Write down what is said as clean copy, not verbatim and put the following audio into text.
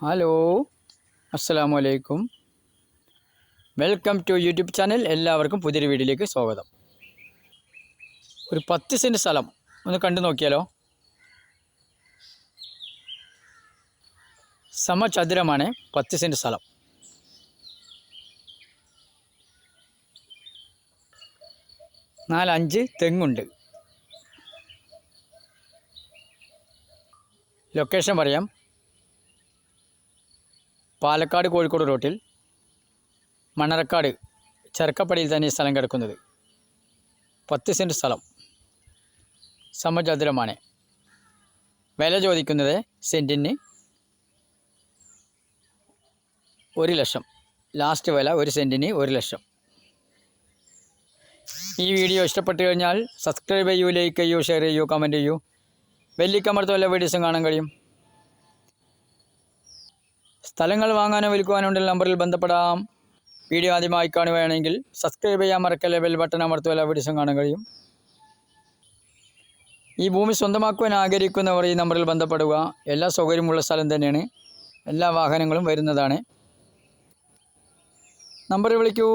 Hello, അസ്സലാമു അലൈക്കും. Welcome to YouTube channel. എല്ലാവർക്കും പുതിയൊരു വീഡിയോയിലേക്ക് സ്വാഗതം. ഒരു 10 സെൻറ്റ് സ്ഥലം ഒന്ന് കണ്ടു നോക്കിയാലോ. സമചതുരമാണ് 10 സെൻറ്റ് സ്ഥലം. നാലഞ്ച് തെങ്ങുണ്ട്. ലൊക്കേഷൻ പറയാം. പാലക്കാട് കോഴിക്കോട് റൂട്ടിൽ മണർക്കാട് ചെർക്കപ്പടിയിൽ തന്നെ ഈ സ്ഥലം കിടക്കുന്നത്. 10 സെൻറ്റ് സ്ഥലം സമചതുരമാണ്. വില ചോദിക്കുന്നത് സെൻറ്റിന് 1 ലക്ഷം. ലാസ്റ്റ് വില 1 സെൻറ്റിന് 1 ലക്ഷം. ഈ വീഡിയോ ഇഷ്ടപ്പെട്ടു കഴിഞ്ഞാൽ സബ്സ്ക്രൈബ് ചെയ്യൂ, ലൈക്ക് ചെയ്യൂ, ഷെയർ ചെയ്യൂ, കമൻറ്റ് ചെയ്യൂ. ബെല്ലിക്കമർത്തും എല്ലാ വീഡിയോസും കാണാൻ കഴിയും. സ്ഥലങ്ങൾ വാങ്ങാനോ വിൽക്കുവാനോ ഉള്ള നമ്പറിൽ ബന്ധപ്പെടാം. വീഡിയോ ആദ്യമായി കാണുകയാണെങ്കിൽ സബ്സ്ക്രൈബ് ചെയ്യാൻ മറക്കല്ലേ. ബെൽ ബട്ടൺ അമർത്തും എല്ലാ വീഡിയോസും കാണാൻ കഴിയും. ഈ ഭൂമി സ്വന്തമാക്കുവാൻ ആഗ്രഹിക്കുന്നവർ ഈ നമ്പറിൽ ബന്ധപ്പെടുക. എല്ലാ സൗകര്യമുള്ള സ്ഥലം തന്നെയാണ്. എല്ലാ വാഹനങ്ങളും വരുന്നതാണ്. നമ്പറിൽ വിളിക്കൂ.